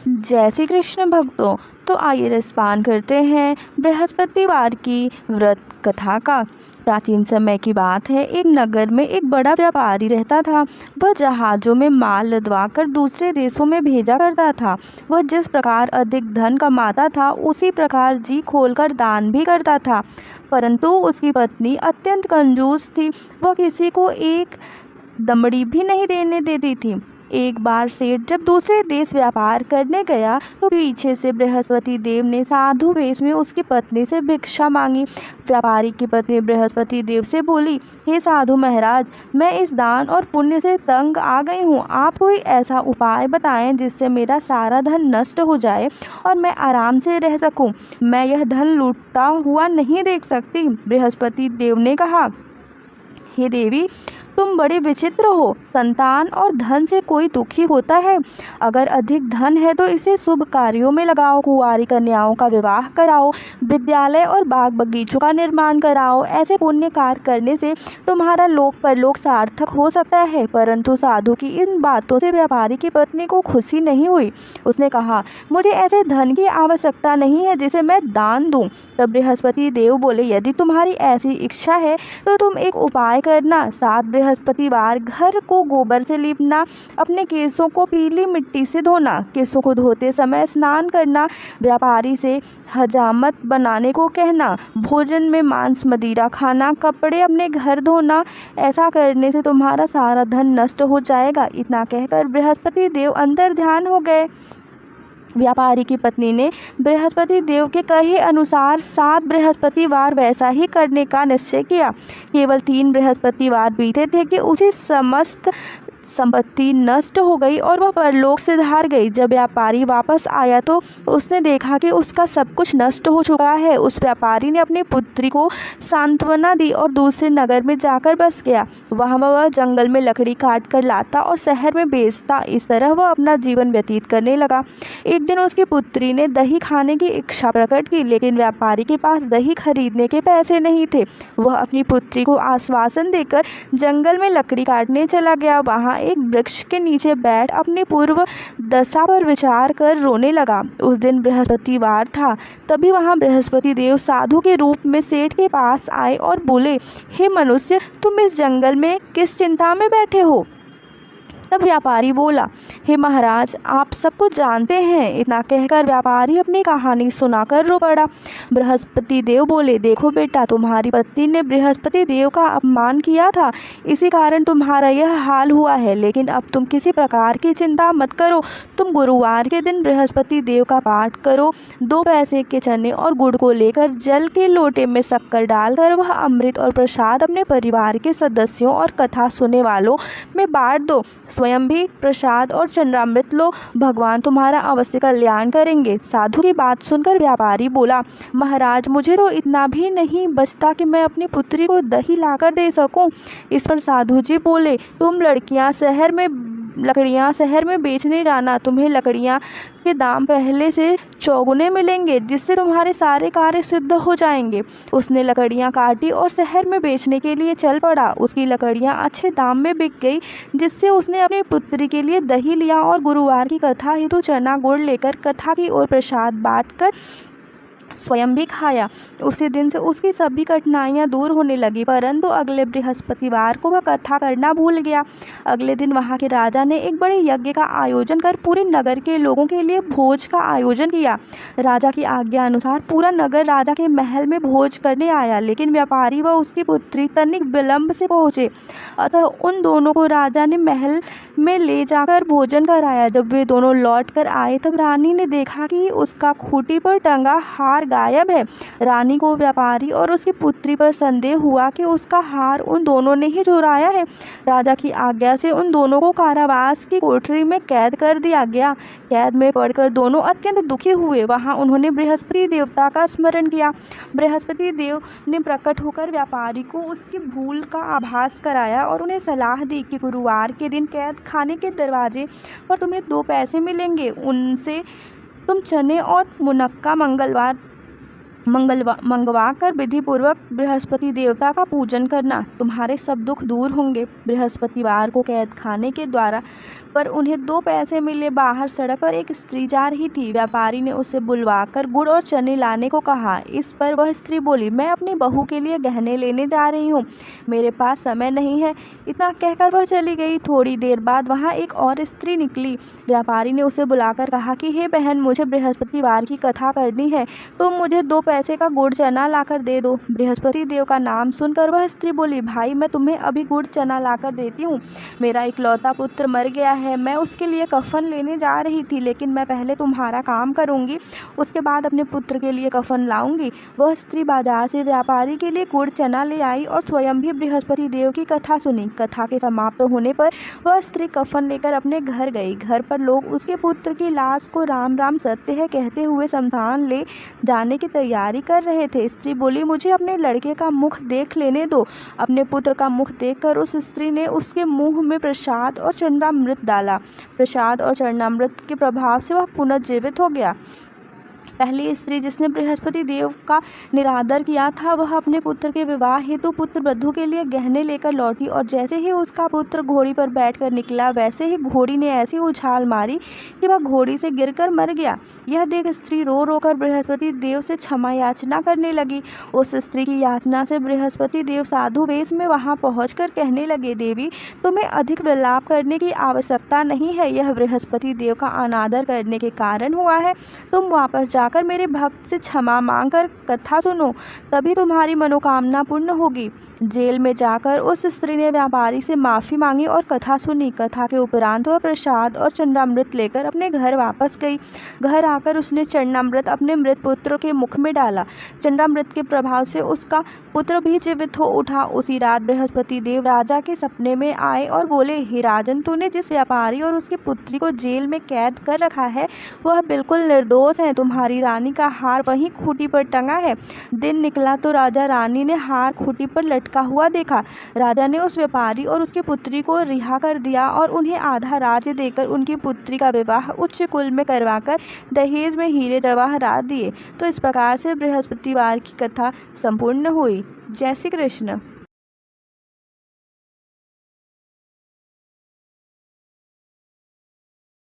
जय श्री कृष्ण भक्तों। तो आइए रसपान करते हैं बृहस्पतिवार की व्रत कथा का। प्राचीन समय की बात है, एक नगर में एक बड़ा व्यापारी रहता था। वह जहाज़ों में माल लदवा कर दूसरे देशों में भेजा करता था। वह जिस प्रकार अधिक धन कमाता था, उसी प्रकार जी खोलकर दान भी करता था। परंतु उसकी पत्नी अत्यंत कंजूस थी। वह किसी को एक दमड़ी भी नहीं देने देती थी। एक बार सेठ जब दूसरे देश व्यापार करने गया तो पीछे से बृहस्पति देव ने साधु वेश में उसकी पत्नी से भिक्षा मांगी। व्यापारी की पत्नी बृहस्पति देव से बोली, हे साधु महाराज, मैं इस दान और पुण्य से तंग आ गई हूँ। आप कोई ऐसा उपाय बताएं जिससे मेरा सारा धन नष्ट हो जाए और मैं आराम से रह सकूं। मैं यह धन लूटता हुआ नहीं देख सकती। बृहस्पति देव ने कहा, हे देवी, तुम बड़े विचित्र हो। संतान और धन से कोई दुखी होता है? अगर अधिक धन है तो इसे शुभ कार्यों में लगाओ। कुंवारी कन्याओं का विवाह कराओ, विद्यालय और बाग बगीचों का निर्माण कराओ। ऐसे पुण्य कार्य करने से तुम्हारा लोक परलोक सार्थक हो सकता है। परंतु साधु की इन बातों से व्यापारी की पत्नी को खुशी नहीं हुई। उसने कहा, मुझे ऐसे धन की आवश्यकता नहीं है जिसे मैं दान दूं। तब बृहस्पति देव बोले, यदि तुम्हारी ऐसी इच्छा है तो तुम एक उपाय करना। 7 बृहस्पतिवार घर को गोबर से लीपना, अपने केसों को पीली मिट्टी से धोना, केसों को धोते समय स्नान करना, व्यापारी से हजामत बनाने को कहना, भोजन में मांस मदिरा खाना, कपड़े अपने घर धोना। ऐसा करने से तुम्हारा सारा धन नष्ट हो जाएगा। इतना कहकर बृहस्पति देव अंतर ध्यान हो गए। व्यापारी की पत्नी ने बृहस्पति देव के कहे अनुसार 7 बृहस्पतिवार वैसा ही करने का निश्चय किया। केवल 3 बृहस्पतिवार बीते थे कि उसी समस्त संपत्ति नष्ट हो गई और वह परलोक से हार गई। जब व्यापारी वापस आया तो उसने देखा कि उसका सब कुछ नष्ट हो चुका है। उस व्यापारी ने अपनी पुत्री को सांत्वना दी और दूसरे नगर में जाकर बस गया। वहाँ वह जंगल में लकड़ी काट कर लाता और शहर में बेचता। इस तरह वह अपना जीवन व्यतीत करने लगा। एक दिन उसकी पुत्री ने दही खाने की इच्छा प्रकट की, लेकिन व्यापारी के पास दही खरीदने के पैसे नहीं थे। वह अपनी पुत्री को आश्वासन देकर जंगल में लकड़ी काटने चला गया। वहाँ एक वृक्ष के नीचे बैठ अपनी पूर्व दशा पर विचार कर रोने लगा। उस दिन बृहस्पतिवार था। तभी वहाँ बृहस्पति देव साधु के रूप में सेठ के पास आए और बोले, हे मनुष्य, तुम इस जंगल में किस चिंता में बैठे हो? तब व्यापारी बोला, हे महाराज, आप सब कुछ जानते हैं। इतना कहकर व्यापारी अपनी कहानी सुनाकर रो पड़ा। बृहस्पति देव बोले, देखो बेटा, तुम्हारी पत्नी ने बृहस्पति देव का अपमान किया था, इसी कारण तुम्हारा यह हाल हुआ है। लेकिन अब तुम किसी प्रकार की चिंता मत करो। तुम गुरुवार के दिन बृहस्पति देव का पाठ करो। 2 पैसे के चने और गुड़ को लेकर जल के लोटे में शक्कर डालकर वह अमृत और प्रसाद अपने परिवार के सदस्यों और कथा सुनने वालों में बांट दो। स्वयं भी प्रसाद और चंद्रामृत लो। भगवान तुम्हारा अवश्य कल्याण करेंगे। साधु की बात सुनकर व्यापारी बोला, महाराज, मुझे तो इतना भी नहीं बचता कि मैं अपनी पुत्री को दही लाकर दे सकूं। इस पर साधु जी बोले, तुम लकड़ियां शहर में बेचने जाना। तुम्हें लकड़ियां के दाम पहले से चौगुने मिलेंगे, जिससे तुम्हारे सारे कार्य सिद्ध हो जाएंगे। उसने लकड़ियां काटी और शहर में बेचने के लिए चल पड़ा। उसकी लकड़ियां अच्छे दाम में बिक गई, जिससे उसने अपनी पुत्री के लिए दही लिया और गुरुवार की कथा हेतु चना गुड़ लेकर कथा की ओर प्रसाद बांटकर स्वयं भी खाया। उसी दिन से उसकी सभी कठिनाइयां दूर होने लगी। परंतु अगले बृहस्पतिवार को वह कथा करना भूल गया। अगले दिन वहां के राजा ने एक बड़े यज्ञ का आयोजन कर पूरे नगर के लोगों के लिए भोज का आयोजन किया। राजा की आज्ञा अनुसार पूरा नगर राजा के महल में भोज करने आया, लेकिन व्यापारी व उसकी पुत्री तनिक विलंब से पहुंचे। अतः उन दोनों को राजा ने महल में ले जाकर भोजन कराया। जब वे दोनों लौट कर आए तब रानी ने देखा कि उसका खूंटी पर टंगा हार गायब है। रानी को व्यापारी और उसकी पुत्री पर संदेह हुआ कि उसका हार उन दोनों ने ही चुराया है। राजा की आज्ञा से उन दोनों को कारावास की कोठरी में कैद कर दिया गया। कैद में पड़कर दोनों अत्यंत दुखी हुए। वहां उन्होंने बृहस्पति देवता का स्मरण किया। बृहस्पति देव ने प्रकट होकर व्यापारी को उसकी भूल का आभास कराया और उन्हें सलाह दी कि गुरुवार के दिन कैद खाने के दरवाजे पर तुम्हें 2 पैसे मिलेंगे। उनसे तुम चने और मुनक्का मंगलवार मंगवा कर विधिपूर्वक बृहस्पति देवता का पूजन करना, तुम्हारे सब दुख दूर होंगे। बृहस्पतिवार को कैद खाने के द्वारा पर उन्हें 2 पैसे मिले। बाहर सड़क पर एक स्त्री जा रही थी। व्यापारी ने उसे बुलवाकर गुड़ और चने लाने को कहा। इस पर वह स्त्री बोली, मैं अपनी बहू के लिए गहने लेने जा रही हूँ, मेरे पास समय नहीं है। इतना कहकर वह चली गई। थोड़ी देर बाद वहाँ एक और स्त्री निकली। व्यापारी ने उसे बुलाकर कहा कि हे बहन, मुझे बृहस्पतिवार की कथा करनी है, तुम मुझे 2 पैसे का गुड़ चना लाकर दे दो। बृहस्पति देव का नाम सुनकर वह स्त्री बोली, भाई मैं तुम्हें अभी गुड़ चना लाकर देती हूँ। मेरा इकलौता पुत्र मर गया है, मैं उसके लिए कफन लेने जा रही थी, लेकिन मैं पहले तुम्हारा काम करूँगी, उसके बाद अपने पुत्र के लिए कफन लाऊंगी। वह स्त्री बाजार से व्यापारी के लिए गुड़ चना ले आई और स्वयं भी बृहस्पति देव की कथा सुनी। कथा के समाप्त होने पर वह स्त्री कफन लेकर अपने घर गई। घर पर लोग उसके पुत्र की लाश को राम राम सत्य है कहते हुए शमशान ले जाने की तैयारी कर रहे थे। स्त्री बोली, मुझे अपने लड़के का मुख देख लेने दो। अपने पुत्र का मुख देखकर उस स्त्री ने उसके मुंह में प्रसाद और चरणामृत डाला। प्रसाद और चरणामृत के प्रभाव से वह पुनर्जीवित हो गया। पहली स्त्री जिसने बृहस्पति देव का निरादर किया था, वह अपने पुत्र के विवाह हेतु पुत्र वधू के लिए गहने लेकर लौटी और जैसे ही उसका पुत्र घोड़ी पर बैठकर निकला, वैसे ही घोड़ी ने ऐसी उछाल मारी कि वह घोड़ी से गिरकर मर गया। यह देख स्त्री रो रो कर बृहस्पति देव से क्षमा याचना करने लगी। उस स्त्री की याचना से बृहस्पति देव साधु वेश में वहां पहुंचकर कहने लगे, देवी तुम्हें अधिक विलाप करने की आवश्यकता नहीं है, यह बृहस्पति देव का अनादर करने के कारण हुआ है। तुम वापस जाकर मेरे भक्त से क्षमा मांगकर कथा सुनो, तभी तुम्हारी मनोकामना पूर्ण होगी। जेल में जाकर उस स्त्री ने व्यापारी से माफ़ी मांगी और कथा सुनी। कथा के उपरांत वह प्रसाद और चरणामृत लेकर अपने घर वापस गई। घर आकर उसने चरणामृत अपने मृत पुत्र के मुख में डाला। चरणामृत के प्रभाव से उसका पुत्र भी जीवित हो उठा। उसी रात बृहस्पति देव राजा के सपने में आए और बोले, हे राजन, तूने जिस व्यापारी और उसकी पुत्री को जेल में कैद कर रखा है, वह बिल्कुल निर्दोष है। तुम्हारी रानी का हार वहीं खूंटी पर टंगा है। दिन निकला तो राजा रानी ने हार खूंटी पर लटका हुआ देखा। राजा ने उस व्यापारी और उसकी पुत्री को रिहा कर दिया और उन्हें आधा राज्य देकर उनकी पुत्री का विवाह उच्च कुल में करवाकर दहेज में हीरे जवाहरात दिए। तो इस प्रकार से बृहस्पतिवार की कथा संपूर्ण हुई। जय श्री कृष्ण।